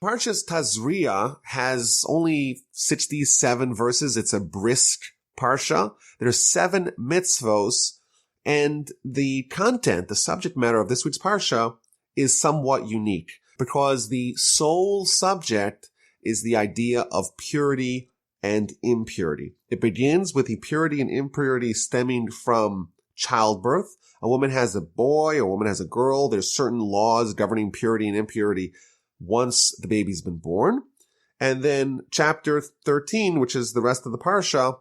Parshas Tazria has only 67 verses. It's a brisk parsha. There's 7 mitzvos, and the content, the subject matter of this week's parsha is somewhat unique because the sole subject is the idea of purity and impurity. It begins with the purity and impurity stemming from childbirth. A woman has a boy, a woman has a girl. There's certain laws governing purity and impurity once the baby's been born. And then chapter 13, which is the rest of the parsha,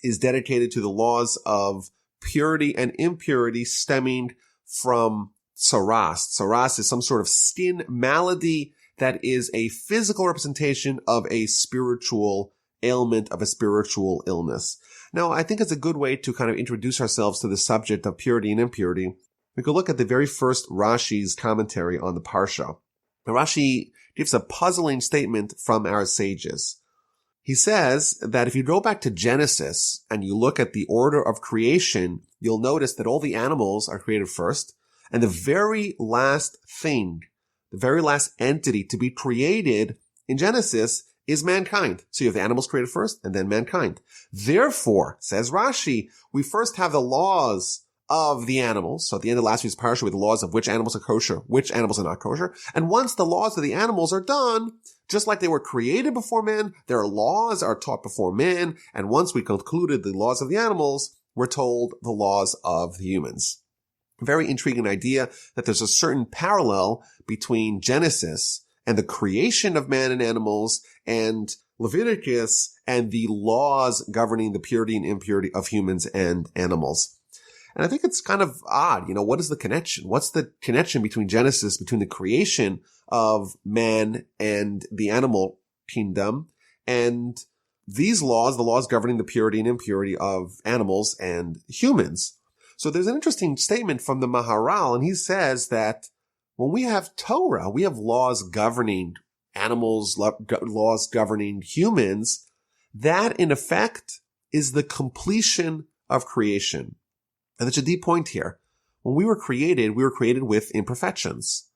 is dedicated to the laws of purity and impurity stemming from tzaraas. Tzaraas is some sort of skin malady that is a physical representation of a spiritual ailment, of a spiritual illness. Now, I think it's a good way to kind of introduce ourselves to the subject of purity and impurity. We could look at the very first Rashi's commentary on the parsha. Now, Rashi gives a puzzling statement from our sages. He says that if you go back to Genesis and you look at the order of creation, you'll notice that all the animals are created first, and the very last thing, the very last entity to be created in Genesis is mankind. So you have the animals created first and then mankind. Therefore, says Rashi, we first have the laws of the animals. So at the end of last week's parsha, we have the laws of which animals are kosher, which animals are not kosher. And once the laws of the animals are done, just like they were created before man, their laws are taught before man. And once we concluded the laws of the animals, we're told the laws of the humans. Very intriguing idea that there's a certain parallel between Genesis and the creation of man and animals and Leviticus and the laws governing the purity and impurity of humans and animals. And I think it's kind of odd. What is the connection? What's the connection between Genesis, between the creation of man and the animal kingdom, and these laws, the laws governing the purity and impurity of animals and humans? So there's an interesting statement from the Maharal, and he says that when we have Torah, we have laws governing animals, laws governing humans. That, in effect, is the completion of creation. And there's a deep point here. When we were created with imperfections.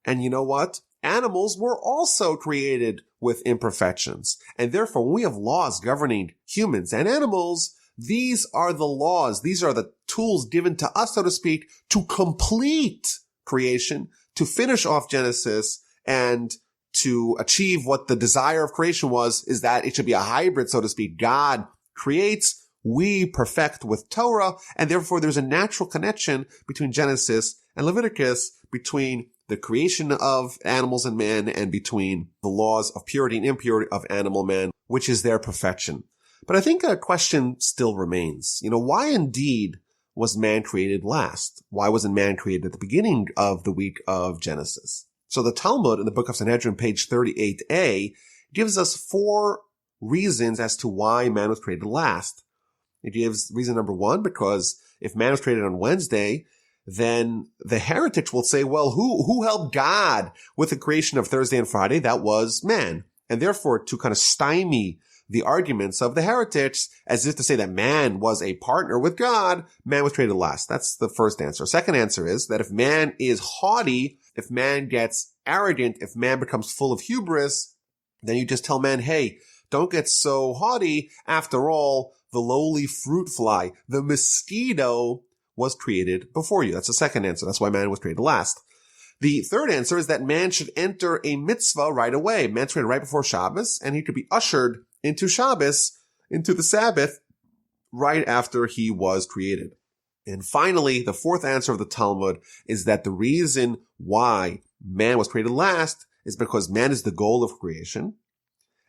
And you know what? Animals were also created with imperfections. And therefore, when we have laws governing humans and animals, these are the laws. These are the tools given to us, so to speak, to complete creation, to finish off Genesis, and to achieve what the desire of creation was, is that it should be a hybrid, so to speak. God creates, we perfect with Torah, and therefore there's a natural connection between Genesis and Leviticus, between the creation of animals and man, and between the laws of purity and impurity of animal man, which is their perfection. But I think a question still remains. Why indeed was man created last? Why wasn't man created at the beginning of the week of Genesis? So the Talmud in the book of Sanhedrin, page 38a, gives us 4 reasons as to why man was created last. It gives reason number 1, because if man was created on Wednesday, then the heretics will say, well, who helped God with the creation of Thursday and Friday? That was man. And therefore, to kind of stymie the arguments of the heretics, as if to say that man was a partner with God, man was created last. That's the first answer. Second answer is that if man is haughty, if man gets arrogant, if man becomes full of hubris, then you just tell man, hey, don't get so haughty. After all, the lowly fruit fly, the mosquito, was created before you. That's the second answer. That's why man was created last. The third answer is that man should enter a mitzvah right away. Man's created right before Shabbos, and he could be ushered into Shabbos, into the Sabbath, right after he was created. And finally, the fourth answer of the Talmud is that the reason why man was created last is because man is the goal of creation.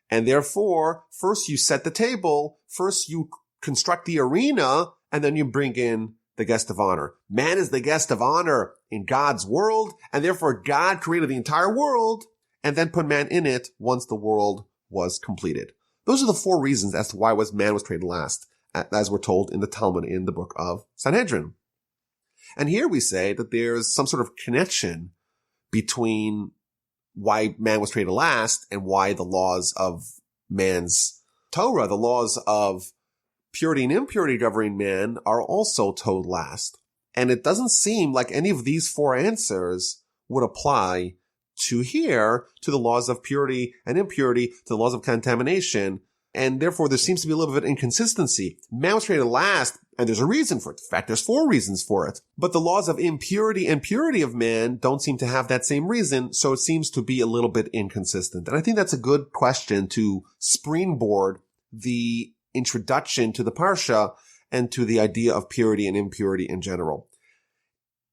And therefore, first you set the table, first you construct the arena, and then you bring in the guest of honor. Man is the guest of honor in God's world, and therefore God created the entire world and then put man in it once the world was completed. Those are the 4 reasons as to why man was created last, as we're told in the Talmud in the book of Sanhedrin. And here we say that there's some sort of connection between why man was created last and why the laws of man's Torah, the laws of purity and impurity governing man, are also told last. And it doesn't seem like any of these 4 answers would apply to here, to the laws of purity and impurity, to the laws of contamination. And therefore, there seems to be a little bit of inconsistency. Man was created last, and there's a reason for it. In fact, there's 4 reasons for it. But the laws of impurity and purity of man don't seem to have that same reason, so it seems to be a little bit inconsistent. And I think that's a good question to springboard the introduction to the Parsha and to the idea of purity and impurity in general.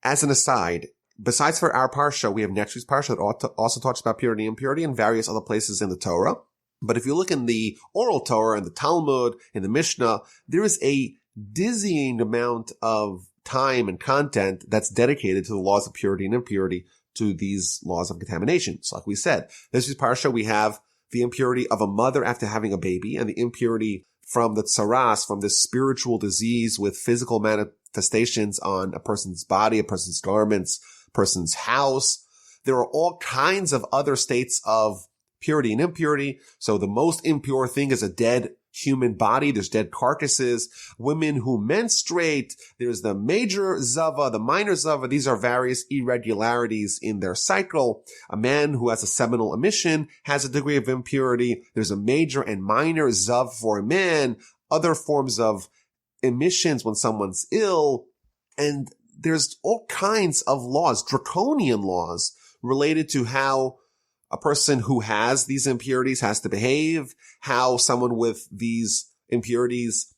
As an aside, besides for our Parsha, we have next week's Parsha that also talks about purity and impurity and various other places in the Torah. But if you look in the oral Torah, in the Talmud, in the Mishnah, there is a dizzying amount of time and content that's dedicated to the laws of purity and impurity, to these laws of contamination. So like we said, this is Parsha, we have the impurity of a mother after having a baby, and the impurity from the tzaraas, from this spiritual disease with physical manifestations on a person's body, a person's garments, a person's house. There are all kinds of other states of purity and impurity. So the most impure thing is a dead human body. There's dead carcasses. Women who menstruate. There's the major zava, the minor zava. These are various irregularities in their cycle. A man who has a seminal emission has a degree of impurity. There's a major and minor zav for a man. Other forms of emissions when someone's ill. And there's all kinds of laws, draconian laws, related to how a person who has these impurities has to behave, how someone with these impurities,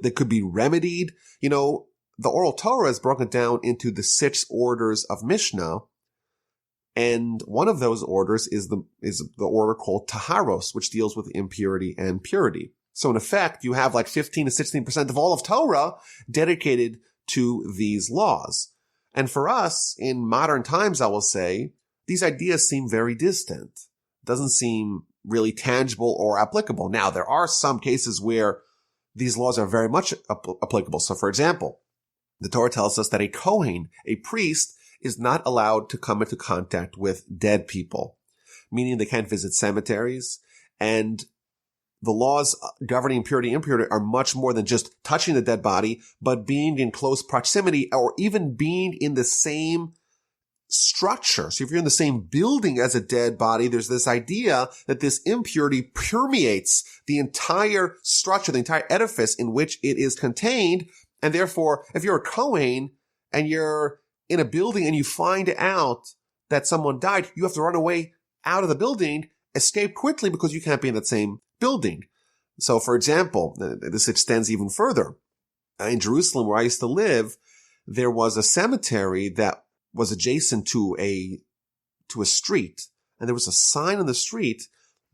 they could be remedied. You know, the oral Torah is broken down into the 6 orders of Mishnah. And one of those orders is the order called Taharos, which deals with impurity and purity. So in effect, you have like 15 to 16% of all of Torah dedicated to these laws. And for us, in modern times, I will say, these ideas seem very distant. It doesn't seem really tangible or applicable. Now, there are some cases where these laws are very much applicable. So, for example, the Torah tells us that a Kohen, a priest, is not allowed to come into contact with dead people, meaning they can't visit cemeteries. And the laws governing purity and impurity are much more than just touching the dead body, but being in close proximity or even being in the same structure. So if you're in the same building as a dead body, there's this idea that this impurity permeates the entire structure, the entire edifice in which it is contained. And therefore, if you're a Kohen and you're in a building and you find out that someone died, you have to run away out of the building, escape quickly because you can't be in that same building. So for example, this extends even further. In Jerusalem, where I used to live, there was a cemetery that was adjacent to a street, and there was a sign on the street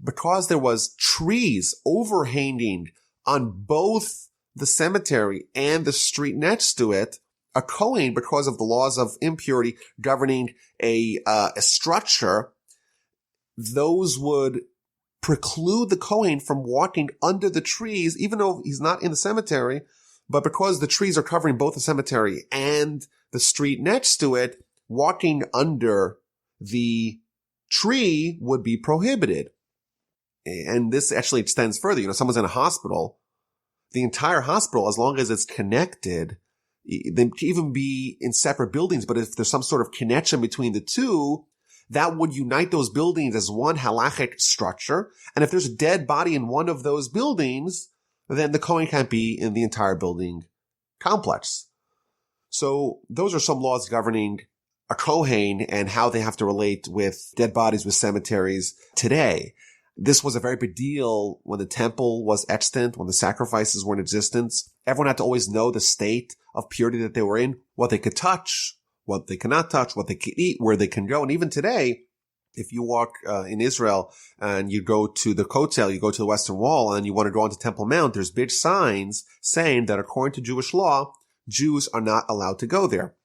because there was trees overhanging on both the cemetery and the street next to it. A Kohen, because of the laws of impurity governing a structure, those would preclude the Kohen from walking under the trees, even though he's not in the cemetery, but because the trees are covering both the cemetery and the street next to it, walking under the tree would be prohibited. And this actually extends further. You know, someone's in a hospital, the entire hospital, as long as it's connected, they can even be in separate buildings, but if there's some sort of connection between the two, that would unite those buildings as one halachic structure. And if there's a dead body in one of those buildings, then the Kohen can't be in the entire building complex. So those are some laws governing a Kohen and how they have to relate with dead bodies, with cemeteries today. This was a very big deal when the temple was extant, when the sacrifices were in existence. Everyone had to always know the state of purity that they were in, what they could touch, what they cannot touch, what they can eat, where they can go. And even today, if you walk in Israel and you go to the Kotel, you go to the Western Wall and you want to go onto Temple Mount, there's big signs saying that according to Jewish law, Jews are not allowed to go there.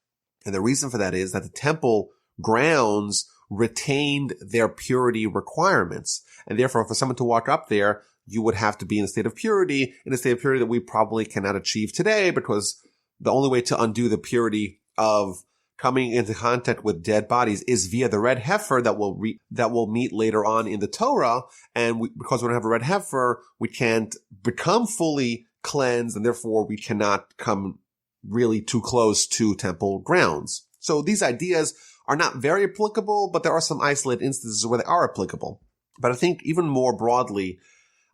And the reason for that is that the temple grounds retained their purity requirements. And therefore, for someone to walk up there, you would have to be in a state of purity, that we probably cannot achieve today, because the only way to undo the purity of coming into contact with dead bodies is via the red heifer that will meet later on in the Torah. And because we don't have a red heifer, we can't become fully cleansed, and therefore we cannot come really too close to temple grounds. So these ideas are not very applicable, but there are some isolated instances where they are applicable. But I think even more broadly,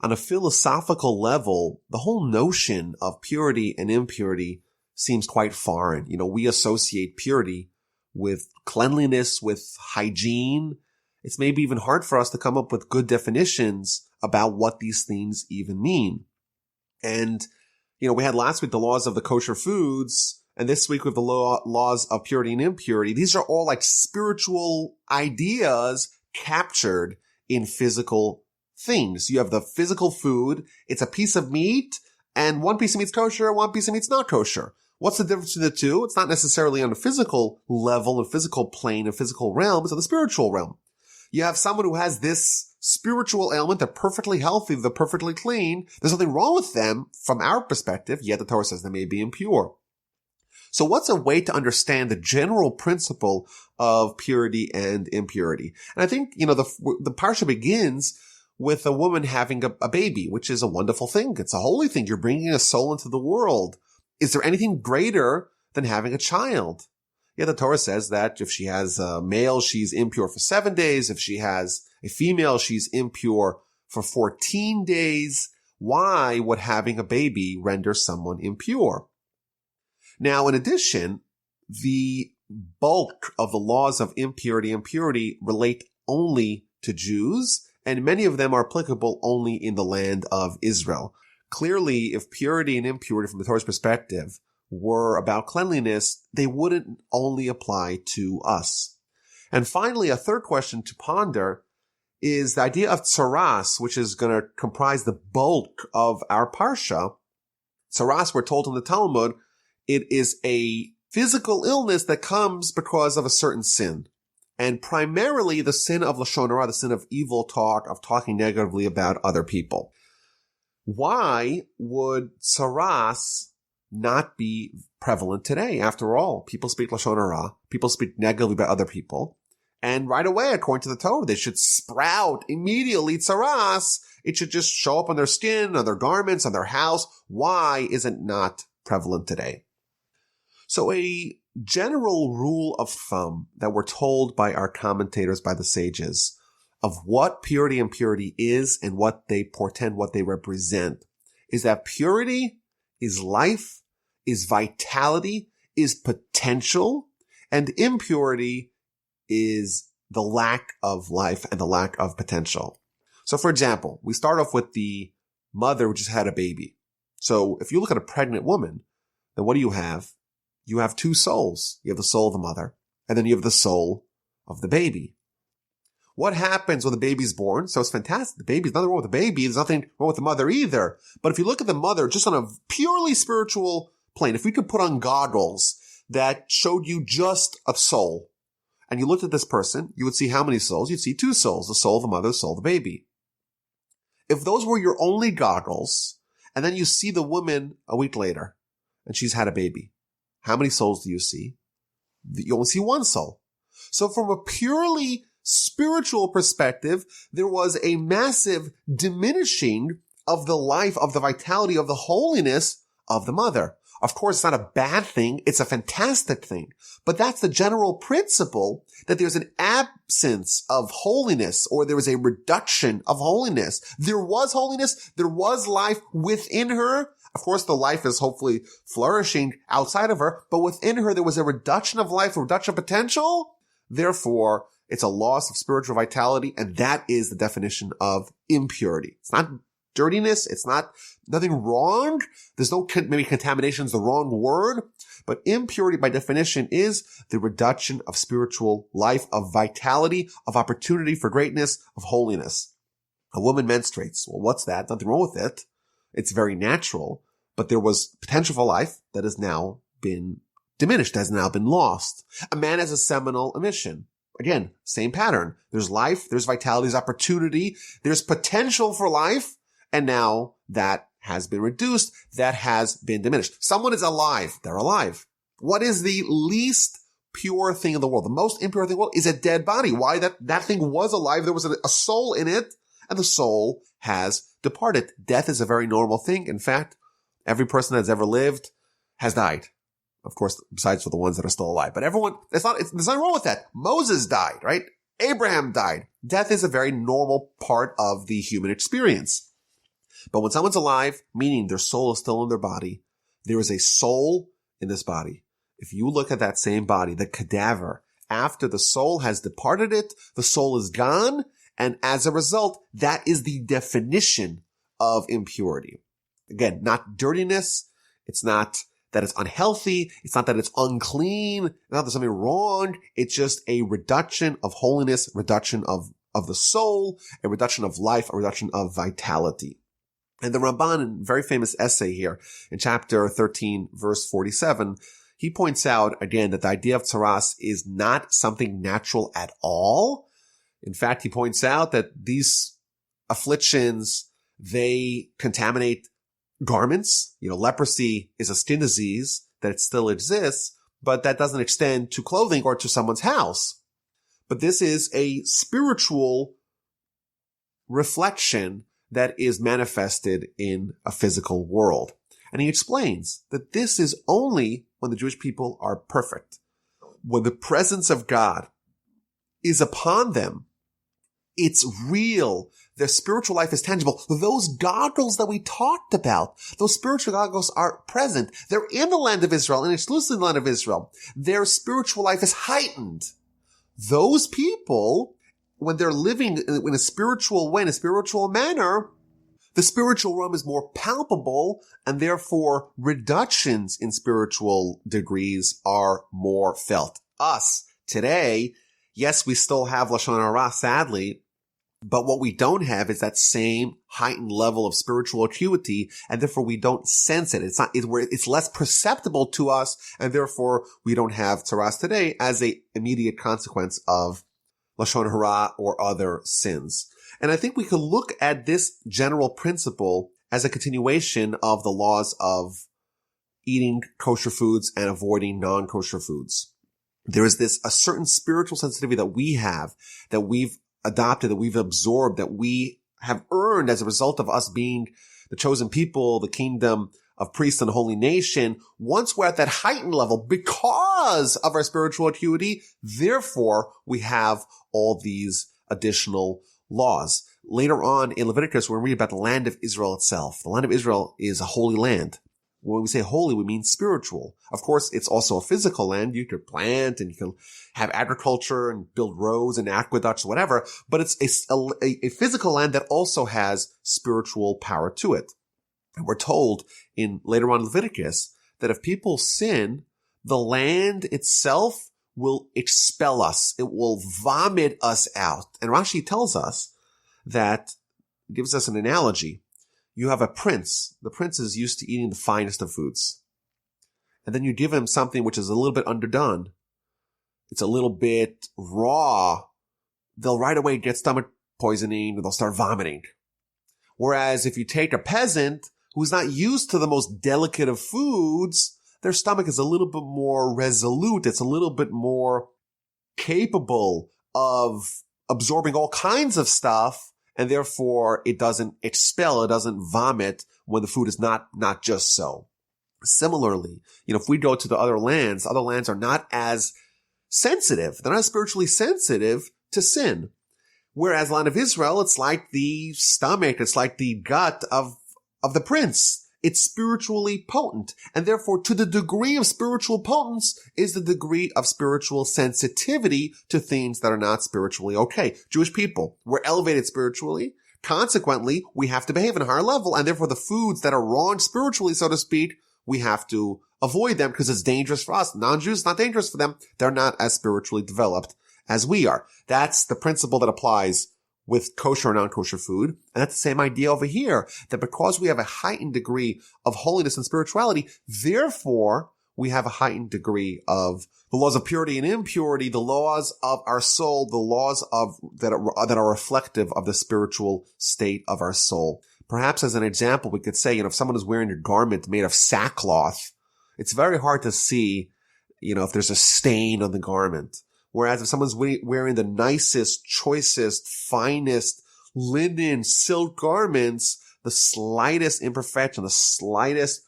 on a philosophical level, the whole notion of purity and impurity seems quite foreign. We associate purity with cleanliness, with hygiene. It's maybe even hard for us to come up with good definitions about what these things even mean. And, we had last week the laws of the kosher foods, and this week we have the laws of purity and impurity. These are all like spiritual ideas captured in physical things. You have the physical food. It's a piece of meat, and one piece of meat's kosher, one piece of meat's not kosher. What's the difference between the two? It's not necessarily on a physical level, a physical plane, a physical realm. It's on the spiritual realm. You have someone who has this spiritual ailment. They're perfectly healthy. They're perfectly clean. There's nothing wrong with them from our perspective, yet the Torah says they may be impure. So what's a way to understand the general principle of purity and impurity? And I think, the parsha begins with a woman having a baby, which is a wonderful thing. It's a holy thing. You're bringing a soul into the world. Is there anything greater than having a child? Yeah, the Torah says that if she has a male, she's impure for 7 days. If she has a female, she's impure for 14 days. Why would having a baby render someone impure? Now, in addition, the bulk of the laws of impurity and purity relate only to Jews, and many of them are applicable only in the land of Israel. Clearly, if purity and impurity from the Torah's perspective were about cleanliness, they wouldn't only apply to us. And finally, a third question to ponder is the idea of tzaraas, which is going to comprise the bulk of our parsha. Tzaraas, we're told in the Talmud, it is a physical illness that comes because of a certain sin. And primarily the sin of lashon hara, the sin of evil talk, of talking negatively about other people. Why would tzaraas not be prevalent today? After all, people speak lashon hara, people speak negatively about other people, and right away, according to the Torah, they should sprout immediately tzaraas. It should just show up on their skin, on their garments, on their house. Why is it not prevalent today? So a general rule of thumb that we're told by our commentators, by the sages, of what purity and impurity is and what they portend, what they represent, is that purity is life, is vitality, is potential, and impurity is the lack of life and the lack of potential. So for example, we start off with the mother who just had a baby. So if you look at a pregnant woman, then what do you have? You have two souls. You have the soul of the mother, and then you have the soul of the baby. What happens when the baby's born? So it's fantastic. The baby's nothing wrong with the baby. There's nothing wrong with the mother either. But if you look at the mother just on a purely spiritual plane, if we could put on goggles that showed you just a soul, and you looked at this person, you would see how many souls? You'd see two souls, the soul of the mother, the soul of the baby. If those were your only goggles, and then you see the woman a week later, and she's had a baby, how many souls do you see? You only see one soul. So from a purely spiritual perspective, there was a massive diminishing of the life, of the vitality, of the holiness of the mother. Of course, it's not a bad thing. It's a fantastic thing. But that's the general principle, that there's an absence of holiness, or there was a reduction of holiness. There was holiness. There was life within her. Of course, the life is hopefully flourishing outside of her, but within her, there was a reduction of life, a reduction of potential. Therefore, it's a loss of spiritual vitality, and that is the definition of impurity. It's not dirtiness. It's not nothing wrong. There's no, maybe contamination is the wrong word, but impurity by definition is the reduction of spiritual life, of vitality, of opportunity for greatness, of holiness. A woman menstruates. Well, what's that? Nothing wrong with it. It's very natural, but there was potential for life that has now been diminished, has now been lost. A man has a seminal emission. Again, same pattern. There's life, there's vitality, there's opportunity, there's potential for life, and now that has been reduced, that has been diminished. Someone is alive. They're alive. What is the least pure thing in the world? The most impure thing in the world is a dead body. Why? That thing was alive. There was a soul in it, and the soul has departed. Death is a very normal thing. In fact, every person that's ever lived has died. Of course, besides for the ones that are still alive. But everyone, there's nothing wrong with that. Moses died, right? Abraham died. Death is a very normal part of the human experience. But when someone's alive, meaning their soul is still in their body, there is a soul in this body. If you look at that same body, the cadaver, after the soul has departed it, the soul is gone. And as a result, that is the definition of impurity. Again, not dirtiness. It's not that it's unhealthy. It's not that it's unclean. It's not that there's something wrong. It's just a reduction of holiness, reduction of the soul, a reduction of life, a reduction of vitality. And the Ramban, in a very famous essay here in chapter 13, verse 47, he points out again that the idea of tzaraas is not something natural at all. In fact, he points out that these afflictions, they contaminate garments. Leprosy is a skin disease that still exists, but that doesn't extend to clothing or to someone's house. But this is a spiritual reflection that is manifested in a physical world. And he explains that this is only when the Jewish people are perfect. When the presence of God is upon them, it's real. Their spiritual life is tangible. Those goggles that we talked about, those spiritual goggles are present. They're in the land of Israel and exclusively in the land of Israel. Their spiritual life is heightened. Those people, when they're living in a spiritual way, in a spiritual manner, the spiritual realm is more palpable, and therefore reductions in spiritual degrees are more felt. Us, today, yes, we still have Lashon Hara, sadly, but what we don't have is that same heightened level of spiritual acuity, and therefore we don't sense it. It's less perceptible to us, and therefore we don't have tzaraas today as a immediate consequence of Lashon Hara or other sins. And I think we can look at this general principle as a continuation of the laws of eating kosher foods and avoiding non-kosher foods. There is a certain spiritual sensitivity that we have, that we've adopted, that we've absorbed, that we have earned as a result of us being the chosen people, the kingdom of priests and holy nation. Once we're at that heightened level because of our spiritual acuity, therefore we have all these additional laws. Later on in Leviticus, we're going to read about the land of Israel itself. The land of Israel is a holy land. When we say holy, we mean spiritual. Of course, it's also a physical land. You could plant and you can have agriculture and build roads and aqueducts, whatever. But it's a physical land that also has spiritual power to it. And we're told later on in Leviticus that if people sin, the land itself will expel us. It will vomit us out. And Rashi tells us that, gives us an analogy. You have a prince. The prince is used to eating the finest of foods. And then you give him something which is a little bit underdone. It's a little bit raw. They'll right away get stomach poisoning, or they'll start vomiting. Whereas if you take a peasant who's not used to the most delicate of foods, their stomach is a little bit more resolute. It's a little bit more capable of absorbing all kinds of stuff, and therefore it doesn't expel, it doesn't vomit when the food is not just so. Similarly, if we go to the other lands are not as sensitive. They're not spiritually sensitive to sin. Whereas the land of Israel, it's like the stomach, it's like the gut of the prince. It's spiritually potent. And therefore, to the degree of spiritual potence is the degree of spiritual sensitivity to things that are not spiritually okay. Jewish people, we're elevated spiritually. Consequently, we have to behave at a higher level. And therefore, the foods that are wrong spiritually, so to speak, we have to avoid them because it's dangerous for us. Non-Jews, it's not dangerous for them. They're not as spiritually developed as we are. That's the principle that applies with kosher or non-kosher food. And that's the same idea over here, that because we have a heightened degree of holiness and spirituality, therefore we have a heightened degree of the laws of purity and impurity, the laws of our soul, the laws that are reflective of the spiritual state of our soul. Perhaps as an example, we could say, if someone is wearing a garment made of sackcloth, it's very hard to see, if there's a stain on the garment. Whereas if someone's wearing the nicest, choicest, finest linen, silk garments, the slightest imperfection, the slightest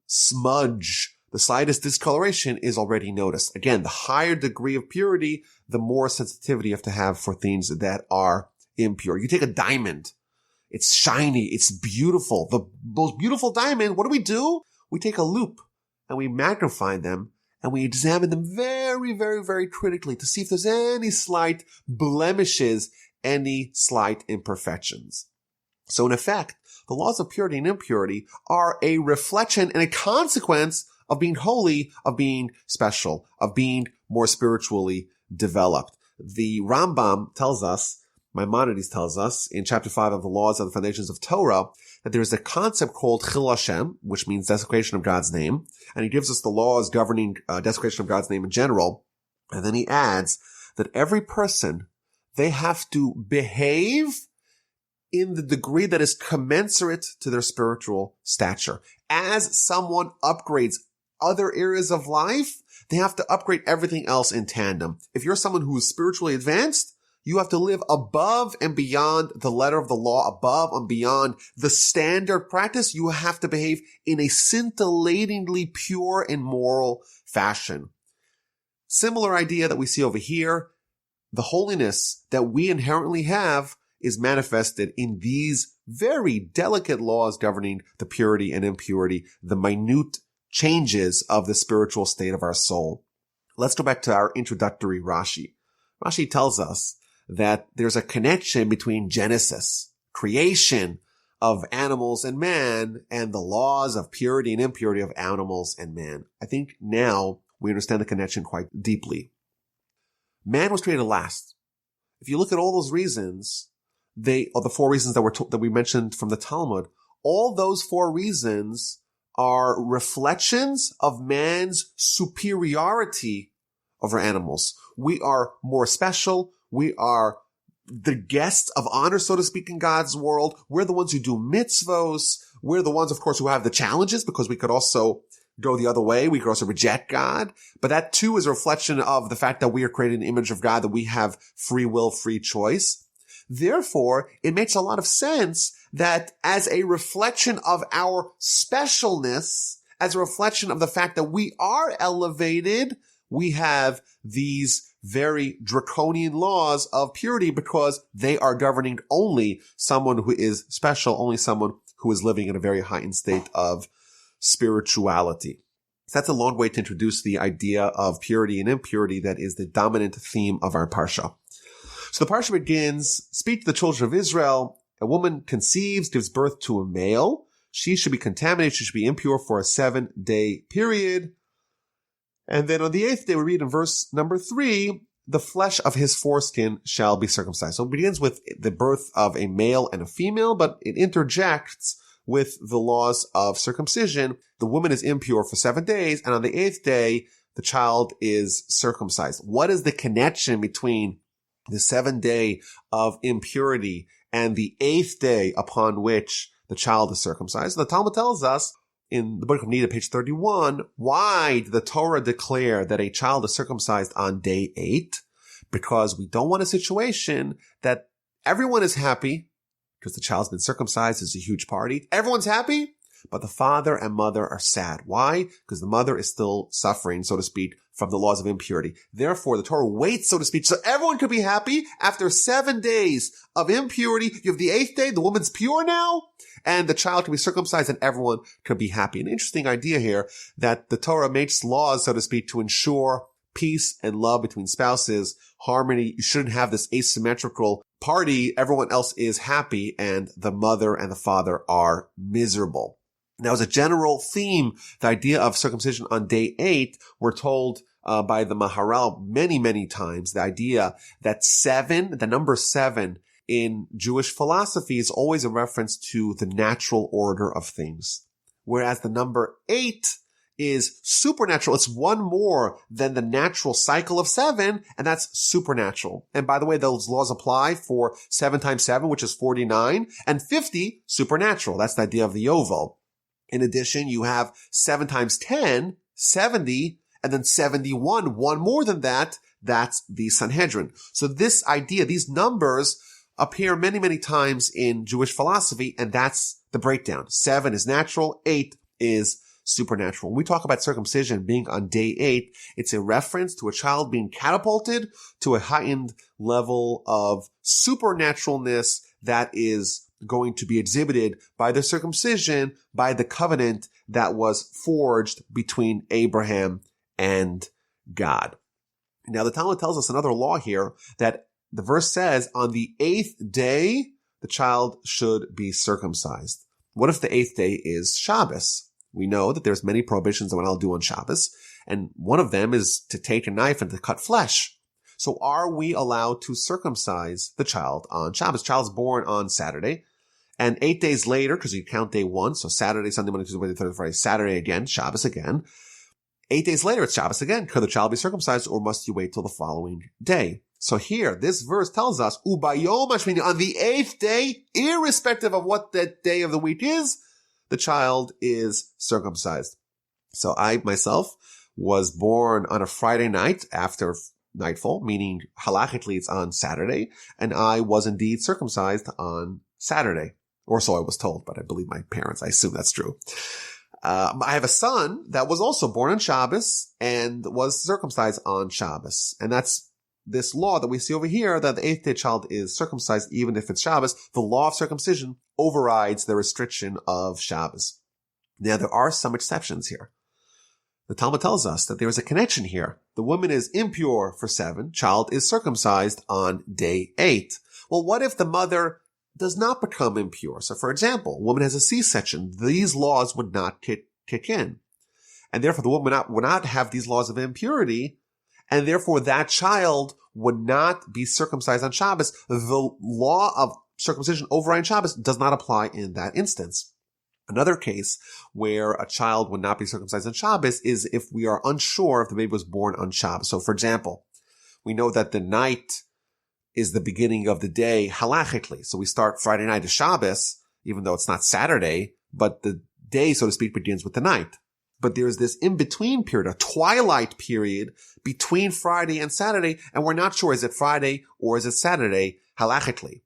smudge, the slightest discoloration is already noticed. Again, the higher degree of purity, the more sensitivity you have to have for things that are impure. You take a diamond. It's shiny. It's beautiful. The most beautiful diamond, what do? We take a loupe and we magnify them and we examine them very, very, very critically to see if there's any slight blemishes, any slight imperfections. So in effect, the laws of purity and impurity are a reflection and a consequence of being holy, of being special, of being more spiritually developed. The Rambam tells us, Maimonides tells us in chapter 5 of the Laws of the Foundations of Torah, that there is a concept called Chil Hashem, which means desecration of God's name. And he gives us the laws governing desecration of God's name in general. And then he adds that every person, they have to behave in the degree that is commensurate to their spiritual stature. As someone upgrades other areas of life, they have to upgrade everything else in tandem. If you're someone who is spiritually advanced, you have to live above and beyond the letter of the law, above and beyond the standard practice. You have to behave in a scintillatingly pure and moral fashion. Similar idea that we see over here. The holiness that we inherently have is manifested in these very delicate laws governing the purity and impurity, the minute changes of the spiritual state of our soul. Let's go back to our introductory Rashi. Rashi tells us that there's a connection between Genesis, creation of animals and man, and the laws of purity and impurity of animals and man. I think now we understand the connection quite deeply. Man was created last. If you look at all those reasons, the 4 reasons that we mentioned from the Talmud, all those 4 reasons are reflections of man's superiority over animals. We are more special. We are the guests of honor, so to speak, in God's world. We're the ones who do mitzvos. We're the ones, of course, who have the challenges, because we could also go the other way. We could also reject God. But that too is a reflection of the fact that we are created in the image of God, that we have free will, free choice. Therefore, it makes a lot of sense that as a reflection of our specialness, as a reflection of the fact that we are elevated, we have these very draconian laws of purity, because they are governing only someone who is special, only someone who is living in a very heightened state of spirituality. So that's a long way to introduce the idea of purity and impurity that is the dominant theme of our parsha. So the parsha begins, speak to the children of Israel. A woman conceives, gives birth to a male. She should be contaminated. She should be impure for a 7-day period. And then on the 8th day, we read in verse number 3, the flesh of his foreskin shall be circumcised. So it begins with the birth of a male and a female, but it interjects with the laws of circumcision. The woman is impure for 7 days, and on the 8th day, the child is circumcised. What is the connection between the 7th day of impurity and the 8th day upon which the child is circumcised? The Talmud tells us in the book of Nida, page 31, why did the Torah declare that a child is circumcised on day 8? Because we don't want a situation that everyone is happy because the child's been circumcised. It's a huge party. Everyone's happy, but the father and mother are sad. Why? Because the mother is still suffering, so to speak, from the laws of impurity. Therefore, the Torah waits, so to speak, so everyone could be happy. After 7 days of impurity, you have the 8th day, the woman's pure now, and the child can be circumcised, and everyone could be happy. An interesting idea here, that the Torah makes laws, so to speak, to ensure peace and love between spouses, harmony. You shouldn't have this asymmetrical party. Everyone else is happy, and the mother and the father are miserable. Now, as a general theme, the idea of circumcision on day 8, we're told by the Maharal many, many times, the idea that 7, the number 7 in Jewish philosophy is always a reference to the natural order of things. Whereas the number 8 is supernatural. It's one more than the natural cycle of 7, and that's supernatural. And by the way, those laws apply for 7 times 7, which is 49, and 50, supernatural. That's the idea of the oval. In addition, you have 7 times 10, 70, and then 71, one more than that. That's the Sanhedrin. So this idea, these numbers appear many, many times in Jewish philosophy, and that's the breakdown. 7 is natural, 8 is supernatural. When we talk about circumcision being on day 8, it's a reference to a child being catapulted to a heightened level of supernaturalness that is going to be exhibited by the circumcision, by the covenant that was forged between Abraham and God. Now, the Talmud tells us another law here, that the verse says, on the 8th day, the child should be circumcised. What if the 8th day is Shabbos? We know that there's many prohibitions that I'll do on Shabbos, and one of them is to take a knife and to cut flesh. So are we allowed to circumcise the child on Shabbos? Child's born on Saturday, and 8 days later, because you count day 1, so Saturday, Sunday, Monday, Tuesday, Wednesday, Thursday, Friday, Saturday again, Shabbos again. 8 days later, it's Shabbos again. Could the child be circumcised, or must you wait till the following day? So here, this verse tells us, Ubayom Hashmini, on the 8th day, irrespective of what that day of the week is, the child is circumcised. So I, myself, was born on a Friday night after nightfall, meaning halachically it's on Saturday, and I was indeed circumcised on Saturday. Or so I was told, but I believe my parents. I assume that's true. I have a son that was also born on Shabbos and was circumcised on Shabbos. And that's this law that we see over here, that the 8th day child is circumcised even if it's Shabbos. The law of circumcision overrides the restriction of Shabbos. Now, there are some exceptions here. The Talmud tells us that there is a connection here. The woman is impure for 7, child is circumcised on day 8. Well, what if the mother does not become impure? So, for example, a woman has a C-section. These laws would not kick in. And therefore, the woman would not have these laws of impurity, and therefore that child would not be circumcised on Shabbos. The law of circumcision overriding Shabbos does not apply in that instance. Another case where a child would not be circumcised on Shabbos is if we are unsure if the baby was born on Shabbos. So, for example, we know that the night is the beginning of the day halachically. So we start Friday night to Shabbos, even though it's not Saturday, but the day, so to speak, begins with the night. But there's this in-between period, a twilight period between Friday and Saturday, and we're not sure, is it Friday or is it Saturday halachically?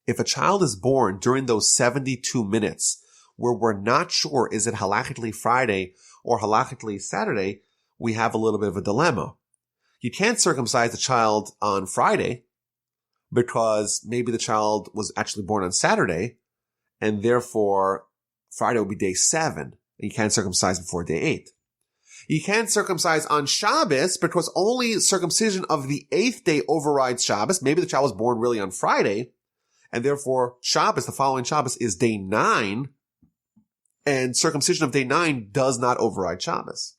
If a child is born during those 72 minutes where we're not sure, is it halachically Friday or halachically Saturday, we have a little bit of a dilemma. You can't circumcise a child on Friday because maybe the child was actually born on Saturday, and therefore Friday will be day 7, and you can't circumcise before day 8. You can't circumcise on Shabbos because only circumcision of the 8th day overrides Shabbos. Maybe the child was born really on Friday, and therefore Shabbos, the following Shabbos, is day 9, and circumcision of day 9 does not override Shabbos.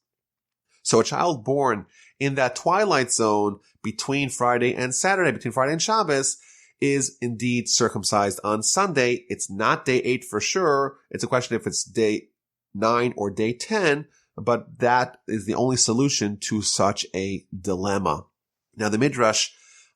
So a child born in that twilight zone between Friday and Saturday, between Friday and Shabbos, is indeed circumcised on Sunday. It's not day 8 for sure. It's a question if it's day 9 or day 10, but that is the only solution to such a dilemma. Now, the Midrash,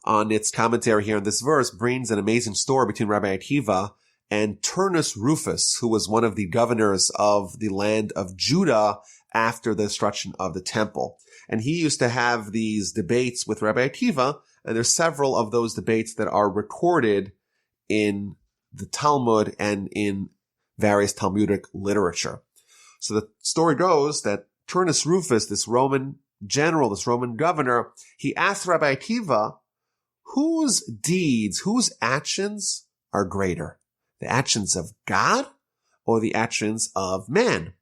on its commentary here on this verse, brings an amazing story between Rabbi Akiva and Turnus Rufus, who was one of the governors of the land of Judah after the destruction of the temple. And he used to have these debates with Rabbi Akiva, and there's several of those debates that are recorded in the Talmud and in various Talmudic literature. So the story goes that Turnus Rufus, this Roman general, this Roman governor, he asked Rabbi Akiva, whose deeds, whose actions are greater? The actions of God or the actions of man?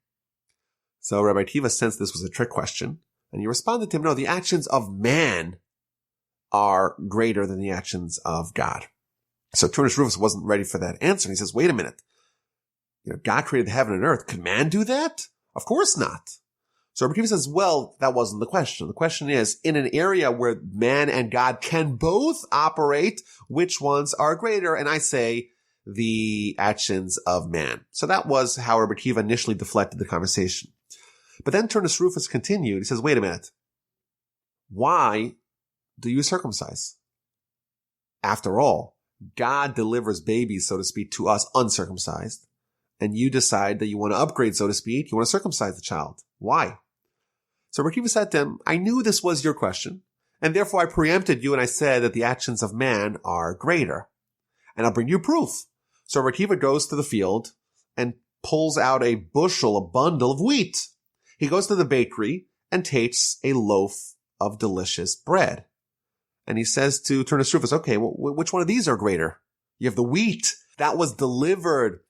So Rabbi Akiva sensed this was a trick question, and he responded to him, no, the actions of man are greater than the actions of God. So Turnus Rufus wasn't ready for that answer. And he says, wait a minute. God created the heaven and earth. Can man do that? Of course not. So Rabbi Akiva says, well, that wasn't the question. The question is, in an area where man and God can both operate, which ones are greater? And I say, the actions of man. So that was how Rabbi Akiva initially deflected the conversation. But then Turnus Rufus continued. He says, wait a minute. Why do you circumcise? After all, God delivers babies, so to speak, to us uncircumcised. And you decide that you want to upgrade, so to speak. You want to circumcise the child. Why? So Rabbi Akiva said to him, I knew this was your question, and therefore I preempted you and I said that the actions of man are greater. And I'll bring you proof. So Rabbi Akiva goes to the field and pulls out a bundle of wheat. He goes to the bakery and takes a loaf of delicious bread. And he says to Turnus Rufus, okay, well, which one of these are greater? You have the wheat that was delivered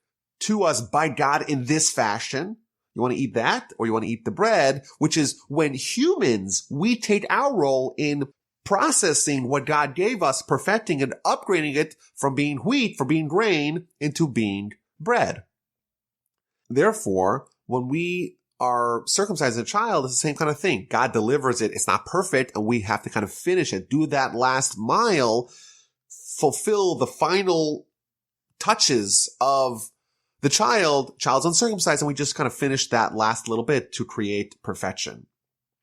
to us by God in this fashion. You want to eat that, or you want to eat the bread, which is when humans, we take our role in processing what God gave us, perfecting and upgrading it from being wheat, from being grain, into being bread. Therefore, when we are circumcising a child, it's the same kind of thing. God delivers it. It's not perfect, and we have to kind of finish it, do that last mile, fulfill the final touches of the child's uncircumcised, and we just kind of finish that last little bit to create perfection.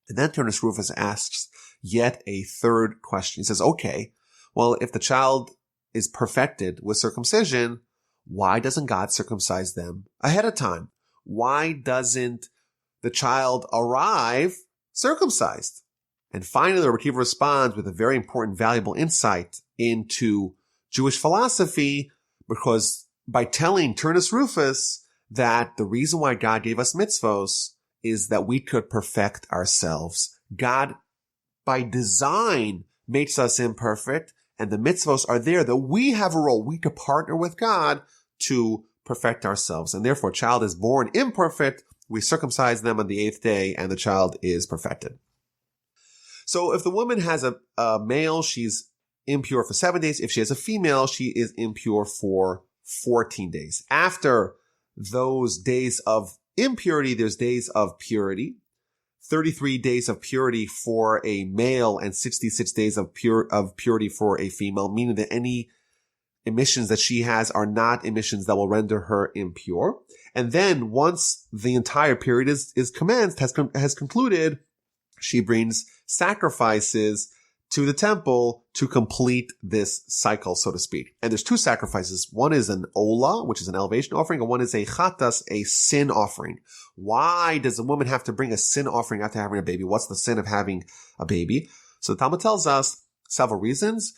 And then Turnus Rufus asks yet a third question. He says, okay, well, if the child is perfected with circumcision, why doesn't God circumcise them ahead of time? Why doesn't the child arrive circumcised? And finally, the Rebbe responds with a very important, valuable insight into Jewish philosophy, because by telling Turnus Rufus that the reason why God gave us mitzvos is that we could perfect ourselves. God, by design, makes us imperfect, and the mitzvos are there that we have a role. We could partner with God to perfect ourselves. And therefore, a child is born imperfect. We circumcise them on the 8th day, and the child is perfected. So if the woman has a male, she's impure for 7 days. If she has a female, she is impure for 14 days. After those days of impurity, there's days of purity. 33 days of purity for a male and 66 days of purity for a female, meaning that any emissions that she has are not emissions that will render her impure. And then once the entire period is commenced, has concluded, she brings sacrifices to the temple to complete this cycle, so to speak. And there's two sacrifices. One is an olah, which is an elevation offering, and one is a chatas, a sin offering. Why does a woman have to bring a sin offering after having a baby? What's the sin of having a baby? So the Talmud tells us several reasons.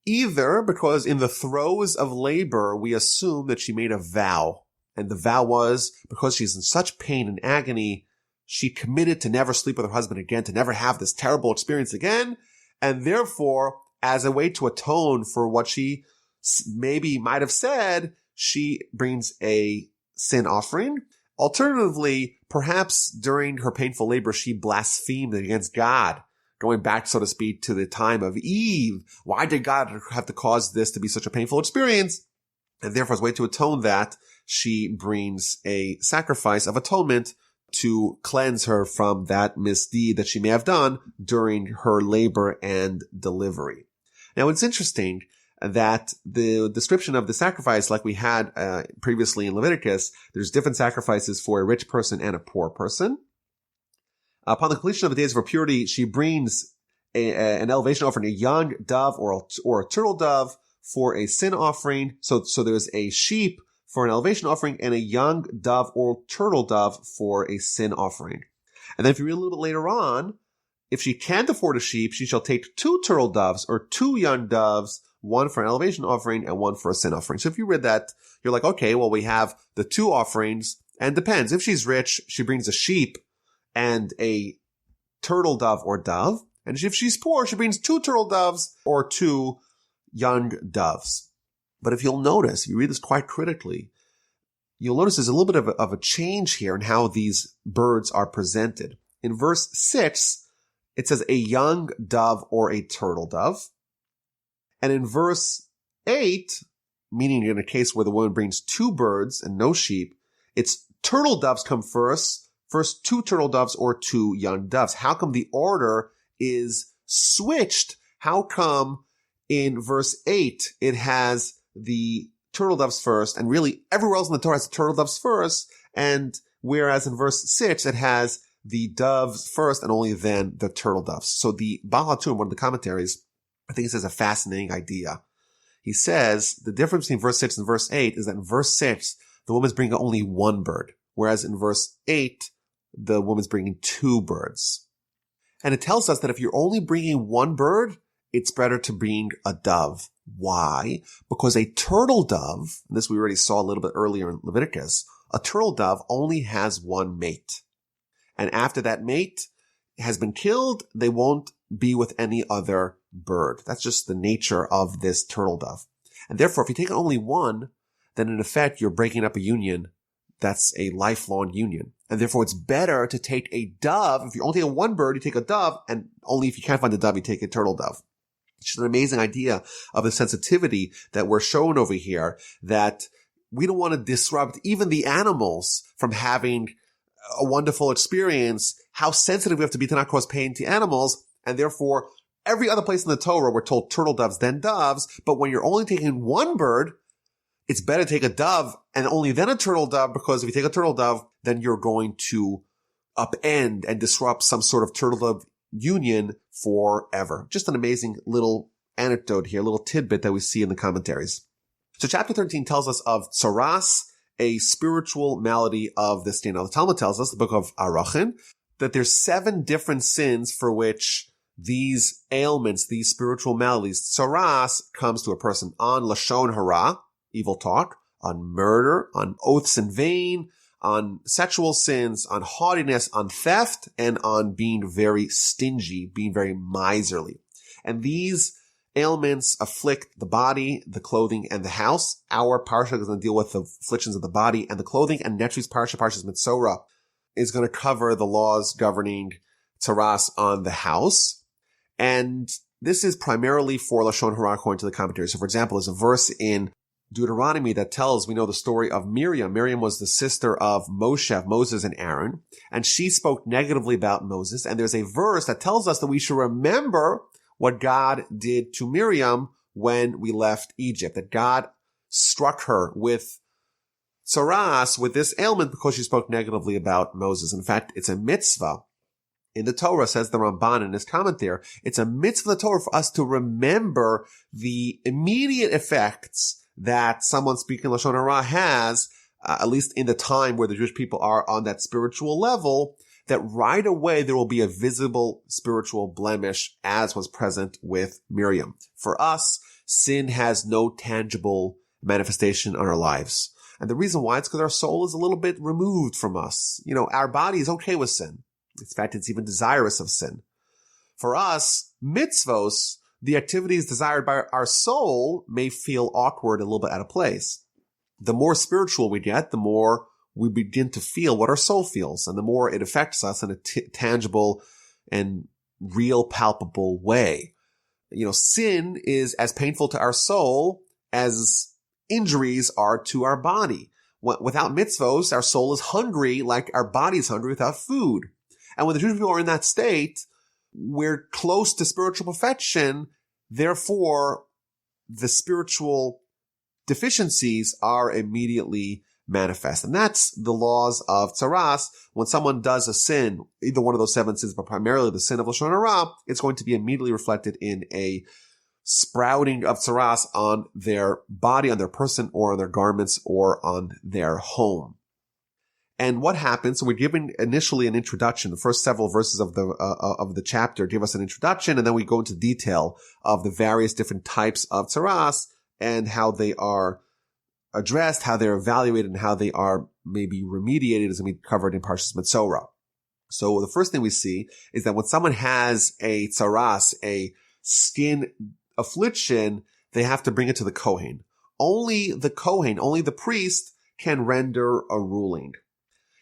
Either because in the throes of labor, we assume that she made a vow. And the vow was, because she's in such pain and agony, she committed to never sleep with her husband again, to never have this terrible experience again. And therefore, as a way to atone for what she maybe might have said, she brings a sin offering. Alternatively, perhaps during her painful labor, she blasphemed against God, going back, so to speak, to the time of Eve. Why did God have to cause this to be such a painful experience? And therefore, as a way to atone that, she brings a sacrifice of atonement to cleanse her from that misdeed that she may have done during her labor and delivery. Now, it's interesting that the description of the sacrifice, like we had previously in Leviticus, there's different sacrifices for a rich person and a poor person. Upon the completion of the days of her purity, she brings an elevation offering, a young dove or a turtle dove for a sin offering. So there's a sheep for an elevation offering and a young dove or turtle dove for a sin offering. And then if you read a little bit later on, if she can't afford a sheep, she shall take 2 turtle doves or 2 young doves, one for an elevation offering and one for a sin offering. So if you read that, you're like, okay, well, we have the 2 offerings, and depends. If she's rich, she brings a sheep and a turtle dove or dove. And if she's poor, she brings 2 turtle doves or 2 young doves. But if you'll notice, if you read this quite critically, you'll notice there's a little bit of a change here in how these birds are presented. In verse 6, it says a young dove or a turtle dove. And in verse 8, meaning in a case where the woman brings 2 birds and no sheep, it's turtle doves come first 2 turtle doves or 2 young doves. How come the order is switched? How come in verse 8 it has the turtle doves first, and really everywhere else in the Torah has the turtle doves first, and whereas in verse 6 it has the doves first and only then the turtle doves. So the Baal HaTurim, one of the commentaries, I think he says a fascinating idea. He says the difference between verse 6 and verse 8 is that in verse 6 the woman's bringing only 1 bird, whereas in verse 8 the woman's bringing 2 birds. And it tells us that if you're only bringing 1 bird, it's better to bring a dove. Why? Because a turtle dove, and this we already saw a little bit earlier in Leviticus, a turtle dove only has one mate. And after that mate has been killed, they won't be with any other bird. That's just the nature of this turtle dove. And therefore, if you take only one, then in effect, you're breaking up a union that's a lifelong union. And therefore, it's better to take a dove. If you're only taking one bird, you take a dove, and only if you can't find a dove, you take a turtle dove. It's just an amazing idea of the sensitivity that we're shown over here, that we don't want to disrupt even the animals from having a wonderful experience, how sensitive we have to be to not cause pain to animals. And therefore, every other place in the Torah, we're told turtle doves, then doves. But when you're only taking one bird, it's better to take a dove and only then a turtle dove, because if you take a turtle dove, then you're going to upend and disrupt some sort of turtle dove union forever. Just an amazing little anecdote here, a little tidbit that we see in the commentaries. So chapter 13 tells us of tzaraas, a spiritual malady of this day. Now the Talmud tells us, the book of Arachin, that there's 7 different sins for which these ailments, these spiritual maladies, tzaraas, comes to a person on lashon hara, evil talk, on murder, on oaths in vain, on sexual sins, on haughtiness, on theft, and on being very stingy, being very miserly. And these ailments afflict the body, the clothing, and the house. Our parsha is going to deal with the afflictions of the body and the clothing, and next week's parsha, Parshas Mitzorah, is going to cover the laws governing tzaraas on the house. And this is primarily for lashon hara according to the commentaries. So for example, there's a verse in Deuteronomy that tells, we know the story of Miriam. Miriam was the sister of Moshe, Moses and Aaron, and she spoke negatively about Moses. And there's a verse that tells us that we should remember what God did to Miriam when we left Egypt, that God struck her with tzaraas, with this ailment, because she spoke negatively about Moses. In fact, it's a mitzvah in the Torah, says the Ramban in his comment there. It's a mitzvah in the Torah for us to remember the immediate effects that someone speaking lashon hara has, at least in the time where the Jewish people are on that spiritual level, that right away there will be a visible spiritual blemish, as was present with Miriam. For us, sin has no tangible manifestation on our lives. And the reason why, it's because our soul is a little bit removed from us. You know, our body is okay with sin. In fact, it's even desirous of sin. For us, mitzvos, the activities desired by our soul, may feel awkward, a little bit out of place. The more spiritual we get, the more we begin to feel what our soul feels, and the more it affects us in a tangible and real, palpable way. You know, sin is as painful to our soul as injuries are to our body. Without mitzvos, our soul is hungry like our body is hungry without food. And when the Jewish people are in that state, we're close to spiritual perfection. Therefore, the spiritual deficiencies are immediately manifest. And that's the laws of tzaraas. When someone does a sin, either one of those 7 sins, but primarily the sin of lashon hara, it's going to be immediately reflected in a sprouting of tzaraas on their body, on their person, or on their garments, or on their home. And what happens? So we're given initially an introduction. The first several verses of the chapter give us an introduction, and then we go into detail of the various different types of tzaraas and how they are addressed, how they're evaluated, and how they are maybe remediated, as we covered in Parshas Mitzorah. So the first thing we see is that when someone has a tzaraas, a skin affliction, they have to bring it to the Kohen. Only the Kohen, only the priest, can render a ruling.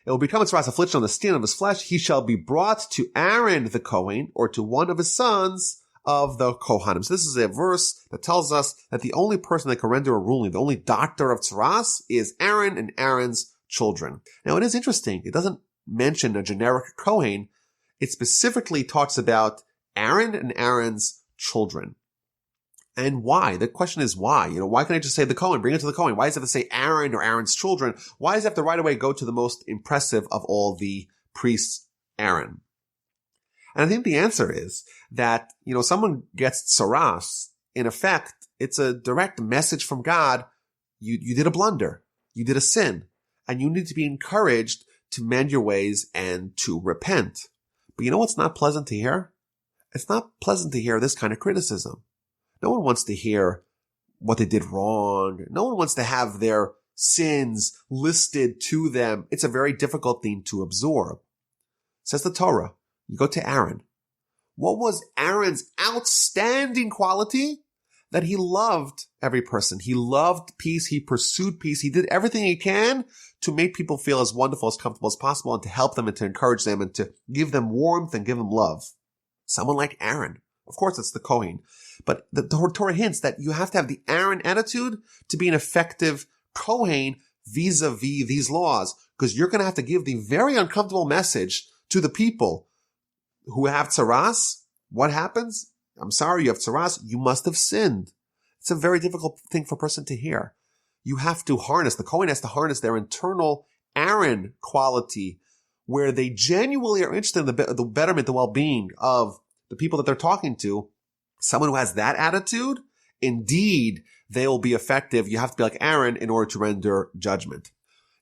It will become a tzaraas affliction on the skin of his flesh. He shall be brought to Aaron the Kohen, or to one of his sons of the Kohanim. So this is a verse that tells us that the only person that can render a ruling, the only doctor of tzaraas, is Aaron and Aaron's children. Now it is interesting. It doesn't mention a generic Kohen. It specifically talks about Aaron and Aaron's children. And why? The question is why? You know, why can't I just say the Kohen, bring it to the Kohen? Why does it have to say Aaron or Aaron's children? Why does it have to right away go to the most impressive of all the priests, Aaron? And I think the answer is that, you know, someone gets tzaraas. In effect, it's a direct message from God. You did a blunder. You did a sin. And you need to be encouraged to mend your ways and to repent. But you know what's not pleasant to hear? It's not pleasant to hear this kind of criticism. No one wants to hear what they did wrong. No one wants to have their sins listed to them. It's a very difficult thing to absorb. Says the Torah, you go to Aaron. What was Aaron's outstanding quality? That he loved every person. He loved peace. He pursued peace. He did everything he can to make people feel as wonderful, as comfortable as possible, and to help them and to encourage them and to give them warmth and give them love. Someone like Aaron. Of course, it's the Kohen. But the Torah hints that you have to have the Aaron attitude to be an effective Kohen vis-a-vis these laws, because you're going to have to give the very uncomfortable message to the people who have tzaraas. What happens? I'm sorry, you have tzaraas. You must have sinned. It's a very difficult thing for a person to hear. You have to harness, the Kohen has to harness their internal Aaron quality, where they genuinely are interested in the betterment, the well-being of the people that they're talking to. Someone who has that attitude, indeed, they will be effective. You have to be like Aaron in order to render judgment.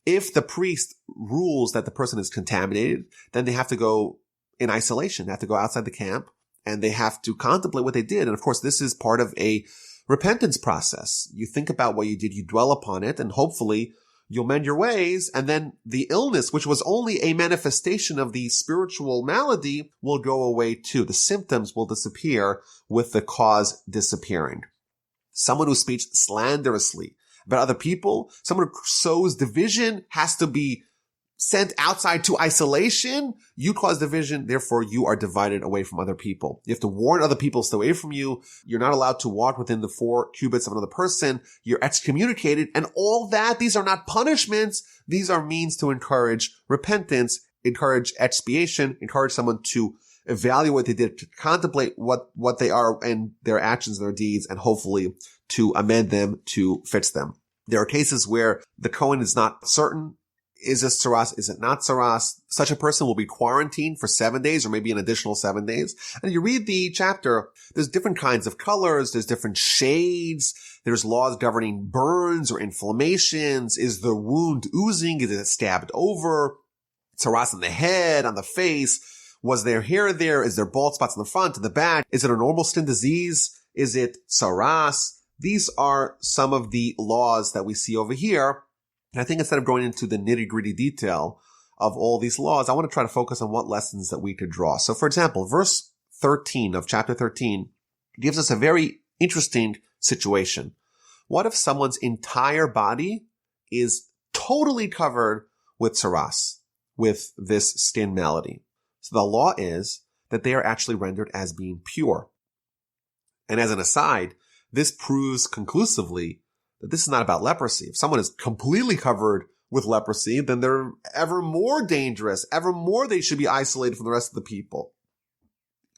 If the priest rules that the person is contaminated, then they have to go in isolation. They have to go outside the camp, and they have to contemplate what they did. And of course, this is part of a repentance process. You think about what you did, you dwell upon it, and hopefully you'll mend your ways. And then the illness, which was only a manifestation of the spiritual malady, will go away too. The symptoms will disappear with the cause disappearing. Someone who speaks slanderously about other people, someone who sows division, has to be sent outside to isolation. You cause division, therefore you are divided away from other people. You have to warn other people to stay away from you. You're not allowed to walk within the 4 cubits of another person. You're excommunicated. And all that, these are not punishments. These are means to encourage repentance, encourage expiation, encourage someone to evaluate what they did, to contemplate what they are and their actions and their deeds, and hopefully to amend them, to fix them. There are cases where the Kohen is not certain. Is this tzaraas? Is it not tzaraas? Such a person will be quarantined for 7 days or maybe an additional 7 days. And you read the chapter, there's different kinds of colors, there's different shades, there's laws governing burns or inflammations. Is the wound oozing? Is it stabbed over? Tzaraas on the head, on the face? Was there hair there? Is there bald spots in the front, in the back? Is it a normal skin disease? Is it tzaraas? These are some of the laws that we see over here. And I think instead of going into the nitty-gritty detail of all these laws, I want to try to focus on what lessons that we could draw. So, for example, verse 13 of chapter 13 gives us a very interesting situation. What if someone's entire body is totally covered with tzaraas, with this skin malady? So the law is that they are actually rendered as being pure. And as an aside, this proves conclusively that this is not about leprosy. If someone is completely covered with leprosy, then they're ever more dangerous, ever more they should be isolated from the rest of the people.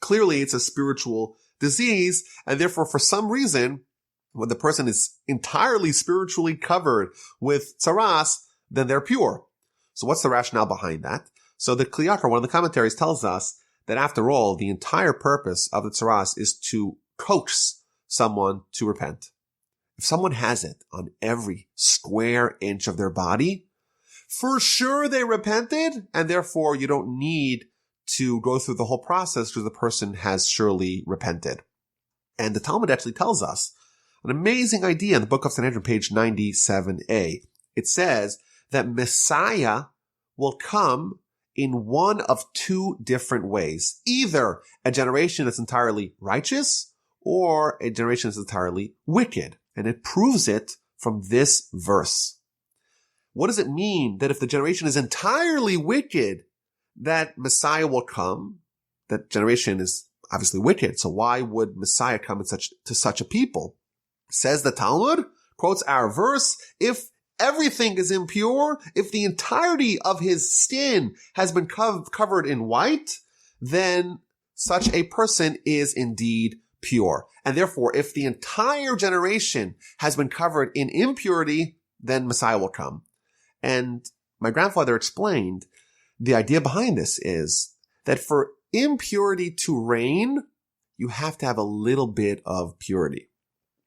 Clearly, it's a spiritual disease, and therefore, for some reason, when the person is entirely spiritually covered with tzaraas, then they're pure. So what's the rationale behind that? So the Kliyakar, one of the commentaries, tells us that after all, the entire purpose of the tzaraas is to coax someone to repent. If someone has it on every square inch of their body, for sure they repented, and therefore you don't need to go through the whole process because the person has surely repented. And the Talmud actually tells us an amazing idea in the Book of Sanhedrin, page 97a. It says that Messiah will come in one of 2 different ways. Either a generation that's entirely righteous or a generation that's entirely wicked. And it proves it from this verse. What does it mean that if the generation is entirely wicked, that Messiah will come? That generation is obviously wicked. So why would Messiah come to such a people? Says the Talmud, quotes our verse, if everything is impure, if the entirety of his skin has been covered in white, then such a person is indeed pure. And therefore, if the entire generation has been covered in impurity, then Messiah will come. And my grandfather explained the idea behind this is that for impurity to reign, you have to have a little bit of purity.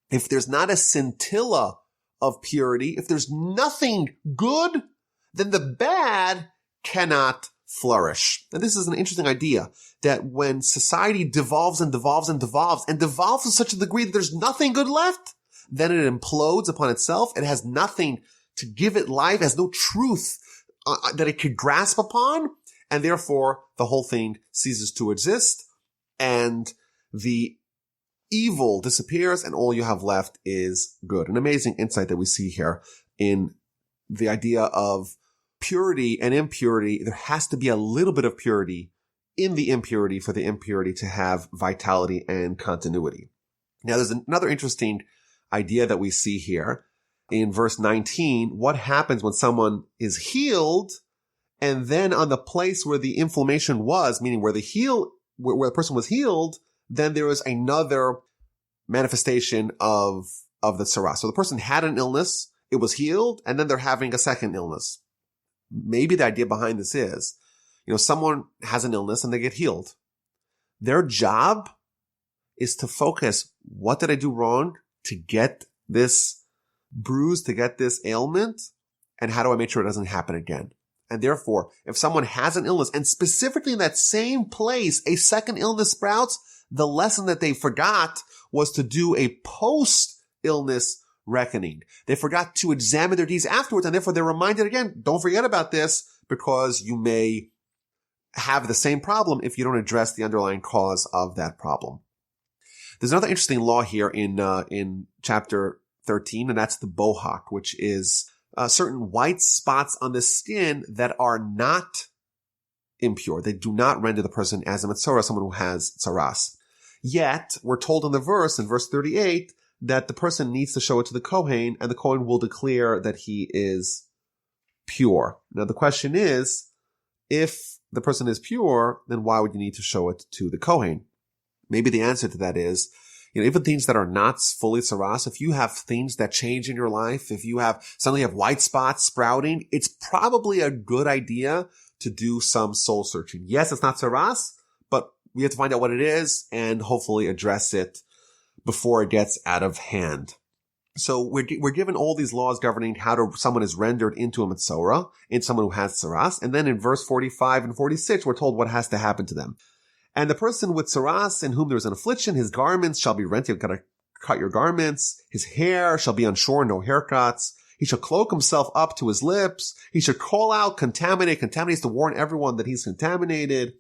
If there's not a scintilla of purity, if there's nothing good, then the bad cannot flourish. And this is an interesting idea, that when society devolves and devolves and devolves and devolves to such a degree that there's nothing good left, then it implodes upon itself. It has nothing to give it life, has no truth that it could grasp upon, and therefore the whole thing ceases to exist, and the evil disappears, and all you have left is good. An amazing insight that we see here in the idea of purity and impurity. There has to be a little bit of purity in the impurity for the impurity to have vitality and continuity. Now, there's another interesting idea that we see here in verse 19. What happens when someone is healed, and then on the place where the inflammation was, meaning where the person was healed, then there was another manifestation of the tzaraas. So the person had an illness, it was healed, and then they're having a second illness. Maybe the idea behind this is, someone has an illness and they get healed. Their job is to focus, what did I do wrong to get this bruise, to get this ailment, and how do I make sure it doesn't happen again? And therefore, if someone has an illness, and specifically in that same place, a second illness sprouts, the lesson that they forgot was to do a post-illness reckoning. They forgot to examine their deeds afterwards, and therefore they're reminded again, don't forget about this, because you may have the same problem if you don't address the underlying cause of that problem. There's another interesting law here in chapter 13, and that's the bohak, which is certain white spots on the skin that are not impure. They do not render the person as a metzora, someone who has tzaraas. Yet, we're told in verse 38, that the person needs to show it to the Kohen, and the Kohen will declare that he is pure. Now, the question is, if the person is pure, then why would you need to show it to the Kohen? Maybe the answer to that is, even things that are not fully tzaraas, if you have things that change in your life, if you suddenly have white spots sprouting, it's probably a good idea to do some soul searching. Yes, it's not tzaraas, but we have to find out what it is and hopefully address it before it gets out of hand. So we're given all these laws governing how someone is rendered into a metzora, into someone who has tzaraas, and then in verse 45 and 46, we're told what has to happen to them. And the person with tzaraas in whom there is an affliction, his garments shall be rent. You've got to cut your garments. His hair shall be unshorn, no haircuts. He shall cloak himself up to his lips. He shall call out, contaminate is to warn everyone that he's contaminated.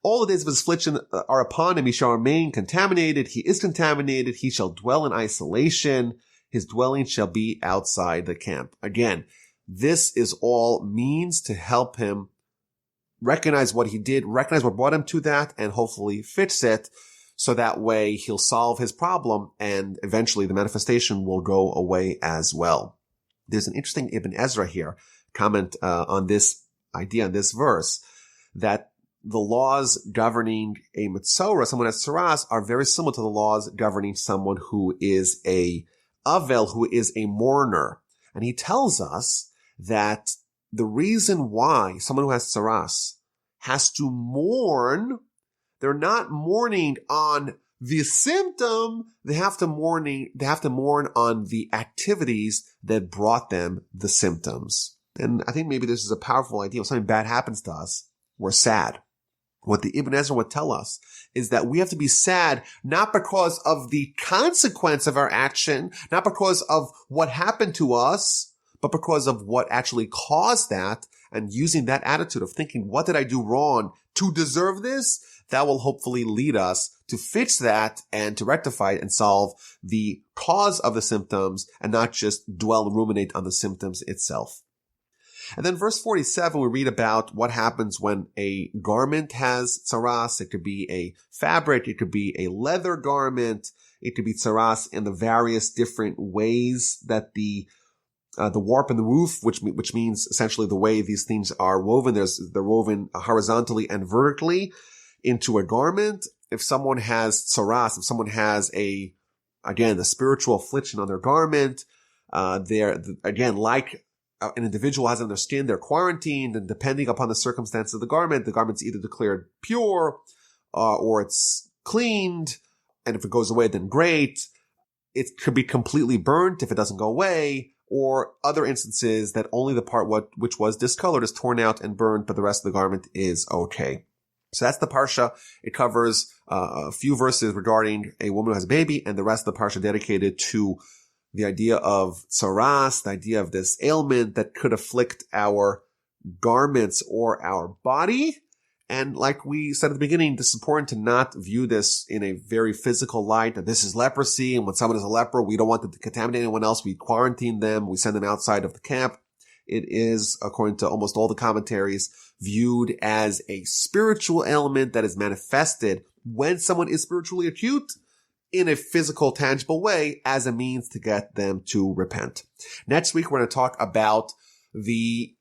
All the days of his affliction are upon him. He shall remain contaminated. He is contaminated. He shall dwell in isolation. His dwelling shall be outside the camp. Again, this is all means to help him recognize what he did, recognize what brought him to that, and hopefully fix it, so that way he'll solve his problem, and eventually the manifestation will go away as well. There's an interesting Ibn Ezra here, comment on this idea, on this verse, that the laws governing a metzora, someone as tzaraas, are very similar to the laws governing someone who is a avel, who is a mourner. And he tells us that the reason why someone who has tzaraas has to mourn, they're not mourning on the symptom, they have to mourn on the activities that brought them the symptoms. And I think maybe this is a powerful idea. When something bad happens to us, we're sad. What the Ibn Ezra would tell us is that we have to be sad not because of the consequence of our action, not because of what happened to us, but because of what actually caused that, and using that attitude of thinking, what did I do wrong to deserve this? That will hopefully lead us to fix that and to rectify it and solve the cause of the symptoms, and not just dwell and ruminate on the symptoms itself. And then verse 47, we read about what happens when a garment has tzaraas. It could be a fabric, it could be a leather garment, it could be tzaraas in the various different ways that the warp and the woof, which means essentially the way these things are woven. They're woven horizontally and vertically into a garment. If someone has tzaraas, if someone has the spiritual affliction on their garment, like an individual has on their skin, they're quarantined, and depending upon the circumstance of the garment's either declared pure, or it's cleaned, and if it goes away, then great. It could be completely burnt if it doesn't go away, or other instances that only the part which was discolored is torn out and burned, but the rest of the garment is okay. So that's the parsha. It covers a few verses regarding a woman who has a baby, and the rest of the parsha dedicated to the idea of tzaraas, the idea of this ailment that could afflict our garments or our body. And like we said at the beginning, it's important to not view this in a very physical light, that this is leprosy, and when someone is a leper, we don't want them to contaminate anyone else. We quarantine them. We send them outside of the camp. It is, according to almost all the commentaries, viewed as a spiritual ailment that is manifested when someone is spiritually acute in a physical, tangible way as a means to get them to repent. Next week, we're going to talk about the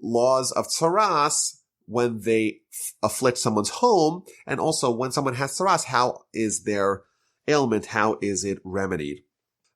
laws of tzaraas when they afflict someone's home, and also when someone has tzaraas, how is their ailment, how is it remedied?